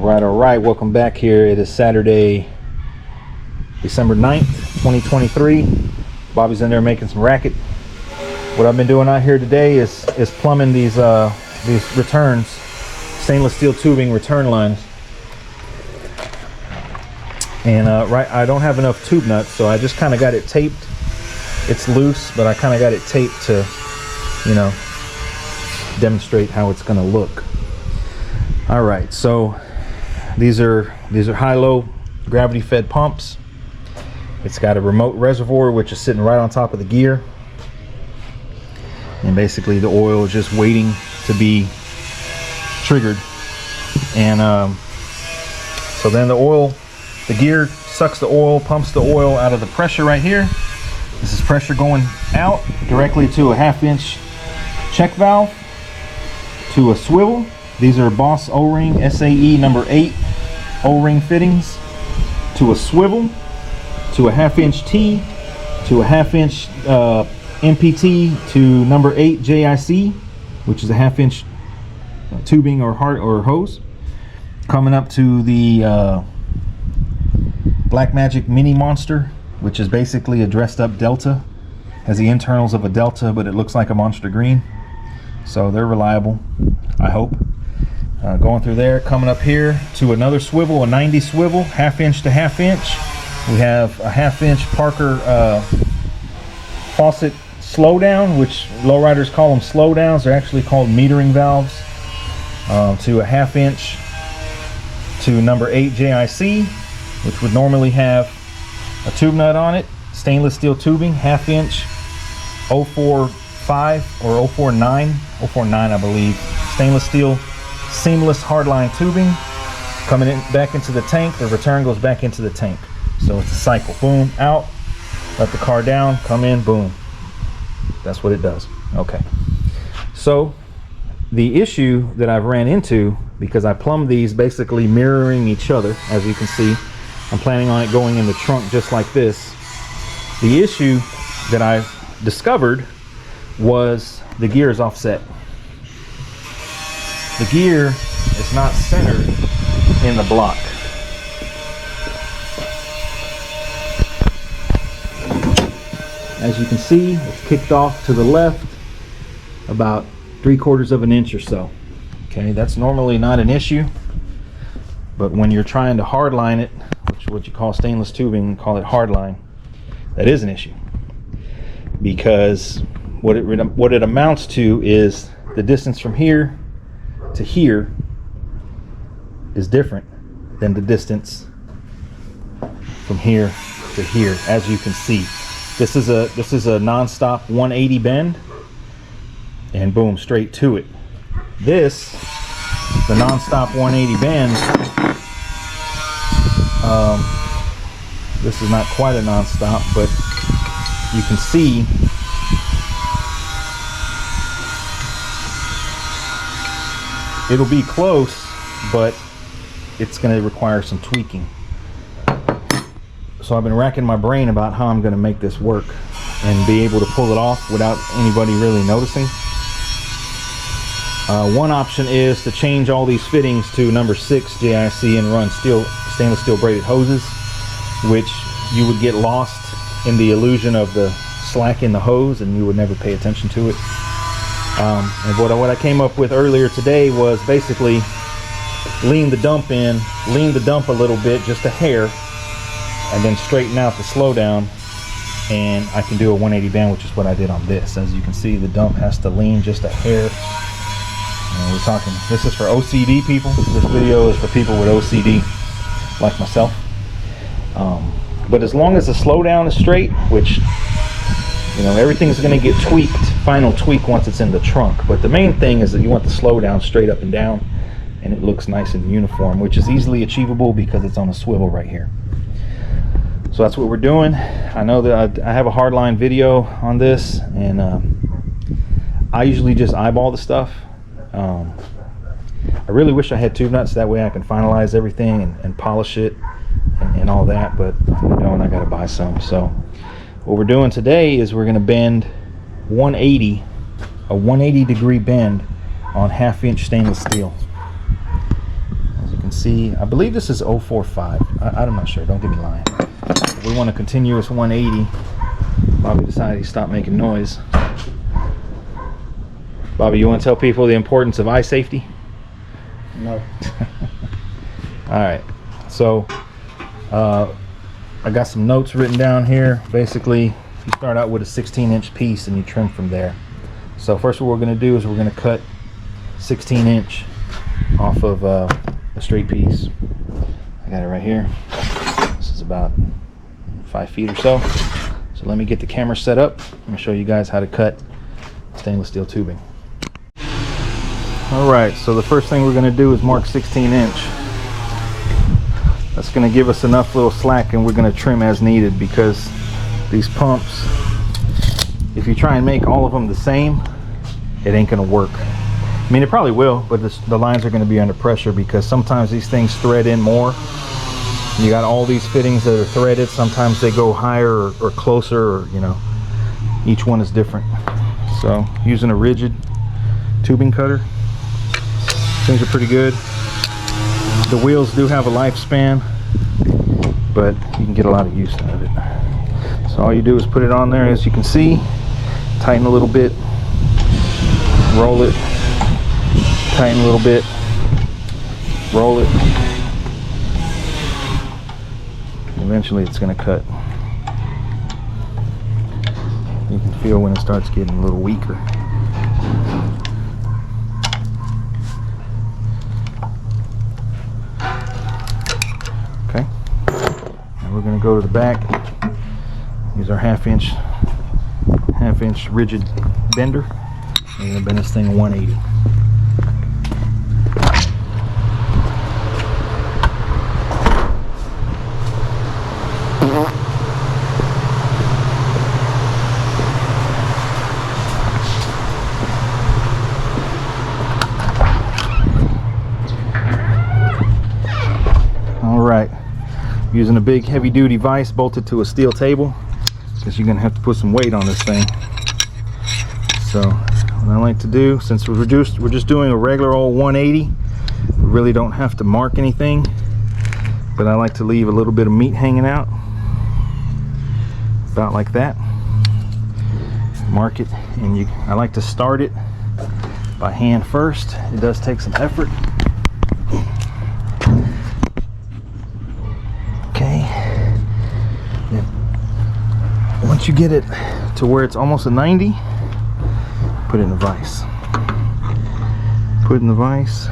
All right, welcome back here. It is Saturday, December 9th, 2023. Bobby's in there making some racket. What I've been doing out here today is plumbing these returns, stainless steel tubing return lines. And I don't have enough tube nuts, so I just kind of got it taped. It's loose, but I kind of got it taped to, you know, demonstrate how it's going to look. All right, so these are Hilow gravity fed pumps. It's got a remote reservoir which is sitting right on top of the gear, and basically the oil is just waiting to be triggered. And so then the gear sucks the oil, pumps the oil out of the pressure right here. This is pressure going out directly to a 1/2 inch check valve, to a swivel. These are Boss O-ring SAE number 8 O-ring fittings, to a swivel, to a 1/2 inch T, to a 1/2 inch MPT, to number 8 JIC, which is a 1/2 inch tubing or hose, coming up to the Black Magic Mini Monster, which is basically a dressed up Delta. Has the internals of a Delta, but it looks like a Monster Green. So they're reliable, I hope. Going through there, coming up here to another swivel, a 90 swivel, 1/2 inch to 1/2 inch. We have a 1/2 inch Parker faucet slowdown, which lowriders call them slowdowns. They're actually called metering valves. To a 1/2 inch to number 8 JIC, which would normally have a tube nut on it. Stainless steel tubing, 1/2 inch 045 or 049 I believe, stainless steel seamless hardline tubing, coming in back into the tank. The return goes back into the tank, so it's a cycle. Boom, out, let the car down, come in, boom. That's what it does. Okay, so the issue that I've ran into, because I plumbed these basically mirroring each other, as you can see, I'm planning on it going in the trunk just like this. The issue that I discovered was the gear is offset. The gear is not centered in the block. As you can see, it's kicked off to the left about 3/4 of an inch or so. Okay, that's normally not an issue, but when you're trying to hardline it, which is what you call stainless tubing, call it hardline, that is an issue, because what it amounts to is the distance from here to here is different than the distance from here to here. As you can see, this is a non-stop 180 bend, and boom, straight to it. This, the non-stop 180 bend, this is not quite a non-stop, but you can see it'll be close, but it's going to require some tweaking. So I've been racking my brain about how I'm going to make this work and be able to pull it off without anybody really noticing. One option is to change all these fittings to number 6 JIC and run stainless steel braided hoses, which you would get lost in the illusion of the slack in the hose and you would never pay attention to it. And what I came up with earlier today was basically lean the dump a little bit, just a hair, and then straighten out the slowdown, and I can do a 180 band, which is what I did on this. As you can see, the dump has to lean just a hair. And we're talking, this is for OCD people. This video is for people with OCD like myself. But as long as the slowdown is straight, which, you know, everything's going to get tweaked, final tweak once it's in the trunk. But the main thing is that you want the slowdown straight up and down, and it looks nice and uniform, which is easily achievable because it's on a swivel right here. So that's what we're doing. I know that I have a hardline video on this, and I usually just eyeball the stuff. I really wish I had tube nuts, that way I can finalize everything and polish it and all that, but I don't. I gotta buy some. So what we're doing today is we're gonna bend a 180 degree bend on 1/2 inch stainless steel. As you can see, I believe this is 045. I'm not sure, don't get me lying. We want a continuous 180. Bobby decided he stopped making noise. Bobby, you want to tell people the importance of eye safety? No. Alright, so I got some notes written down here. Basically, you start out with a 16-inch piece and you trim from there. So first what we're going to do is we're going to cut 16-inch off of a straight piece. I got it right here. This is about 5 feet or so. So let me get the camera set up. I'm going to show you guys how to cut stainless steel tubing. Alright, so the first thing we're going to do is mark 16-inch. That's going to give us enough little slack, and we're going to trim as needed, because these pumps, if you try and make all of them the same, it ain't going to work. I mean, it probably will, but the lines are going to be under pressure, because sometimes these things thread in more. You got all these fittings that are threaded. Sometimes they go higher or closer, or, you know, each one is different. So using a rigid tubing cutter, things are pretty good. The wheels do have a lifespan, but you can get a lot of use out of it. So all you do is put it on there, as you can see, tighten a little bit, roll it, tighten a little bit, roll it. Eventually it's going to cut. You can feel when it starts getting a little weaker. Okay, now we're going to go to the back, use our half inch rigid bender. We're going to bend this thing 180. Alright, using a big heavy duty vise bolted to a steel table, because you're going to have to put some weight on this thing. So what I like to do, since we're just doing a regular old 180, we really don't have to mark anything, but I like to leave a little bit of meat hanging out, about like that. Mark it, and I like to start it by hand first. It does take some effort. Okay, then once you get it to where it's almost a 90, put it in the vise. Put it in the vise,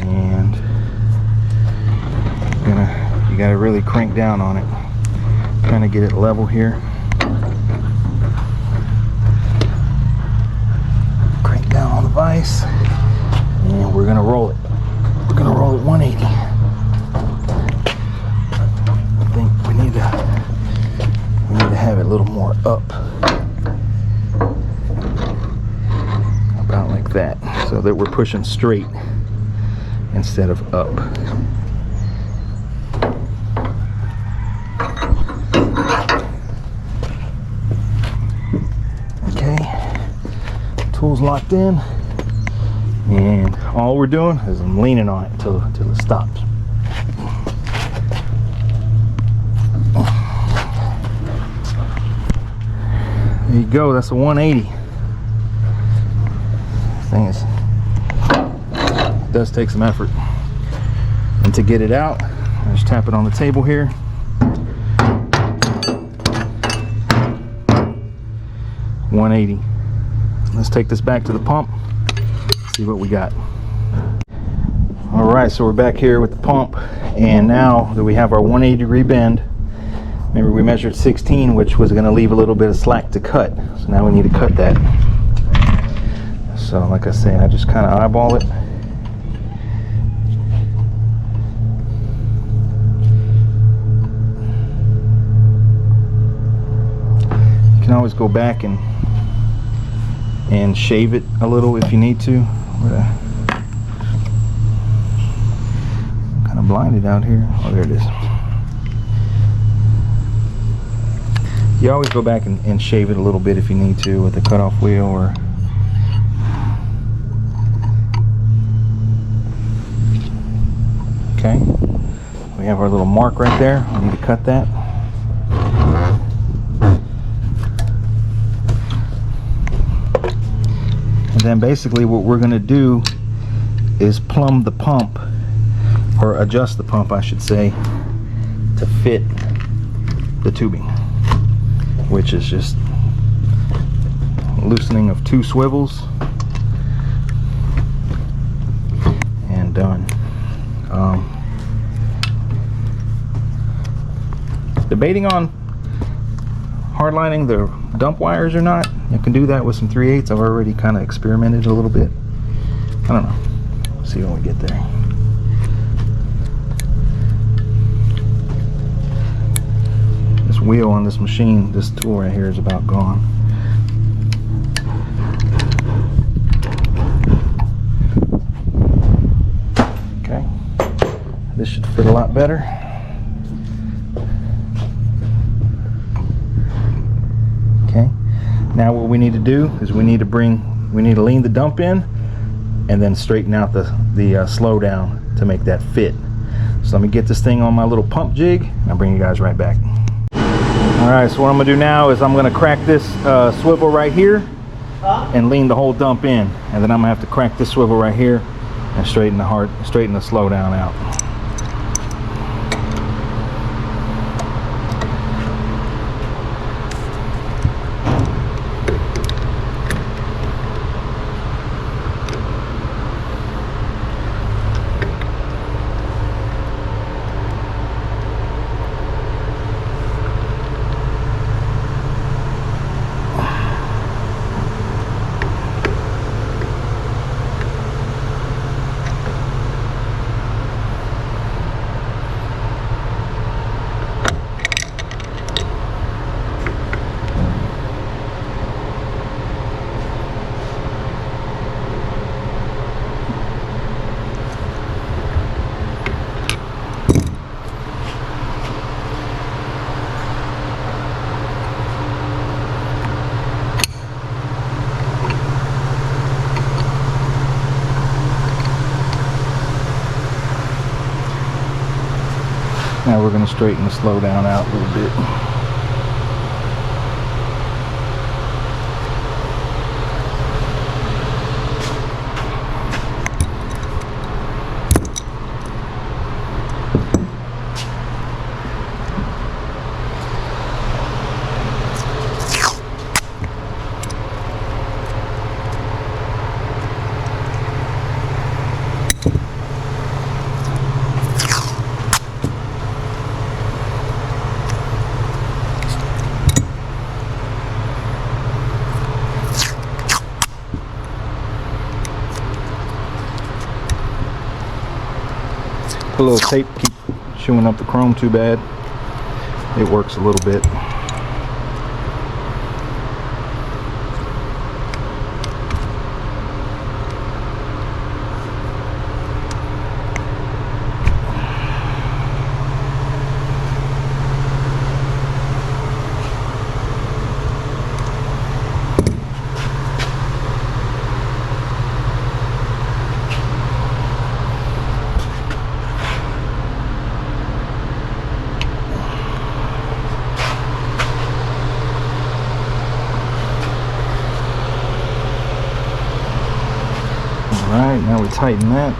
and you gotta really crank down on it. Kind of get it level here. Crank down on the vise, and we're gonna roll it. We're gonna roll it 180. I think we need to have it a little more up. About like that, so that we're pushing straight instead of up. Tools locked in, and all we're doing is I'm leaning on it till it stops. There you go, that's a 180. Thing is, it does take some effort, and to get it out, I just tap it on the table here. $180. Let's take this back to the pump, see what we got. Alright, so we're back here with the pump, and now that we have our 180 degree bend, remember we measured 16, which was going to leave a little bit of slack to cut, so now we need to cut that. So like I say, I just kind of eyeball it. You can always go back and shave it a little if you need to. Kind of blinded out here. Oh, there it is. You always go back and shave it a little bit if you need to with the cutoff wheel, or Okay, we have our little mark right there. We need to cut that. And then basically what we're going to do is plumb the pump, or adjust the pump I should say, to fit the tubing, which is just loosening of 2 swivels and done. Debating on hardlining the dump wires or not. You can do that with some 3/8. I've already kind of experimented a little bit. I don't know. We'll see when we get there. This wheel on this machine, this tool right here, is about gone. Okay, this should fit a lot better. Okay, now what we need to do is we need to lean the dump in and then straighten out the slow down to make that fit. So let me get this thing on my little pump jig and I'll bring you guys right back. Alright, so what I'm going to do now is I'm going to crack this swivel right here and lean the whole dump in, and then I'm going to have to crack this swivel right here and straighten the slow down out. Now we're going to straighten the slow down out a little bit. The little tape keep chewing up the chrome too bad. It works a little bit. Alright, now we tighten that.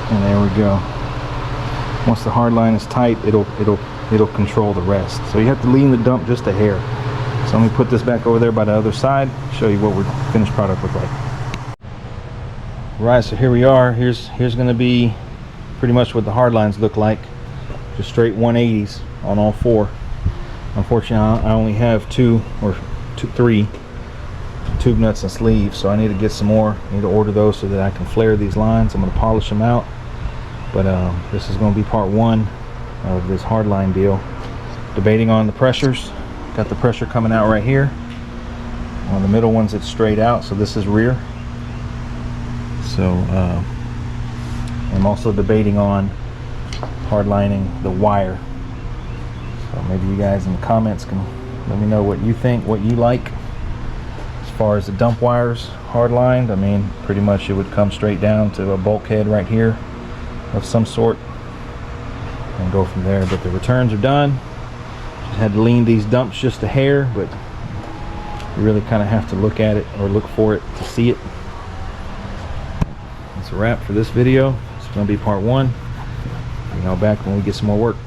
And there we go. Once the hard line is tight, it'll control the rest. So you have to lean the dump just a hair. So let me put this back over there by the other side, show you what our finished product look like. Right, so here we are. Here's going to be pretty much what the hard lines look like. Just straight 180s on all 4. Unfortunately, I only have 3 tube nuts and sleeves, so I need to get some more. I need to order those so that I can flare these lines. I'm going to polish them out But this is going to be part one of this hardline deal. Debating on the pressures. Got the pressure coming out right here. On the middle ones it's straight out, so this is rear. So I'm also debating on hardlining the wire. So maybe you guys in the comments can let me know what you think, what you like. As far as the dump wires hardlined, I mean, pretty much it would come straight down to a bulkhead right here of some sort and go from there. But the returns are done. Just had to lean these dumps just a hair, but you really kind of have to look at it or look for it to see it. That's a wrap for this video. It's going to be part one. Y'all back when we get some more work.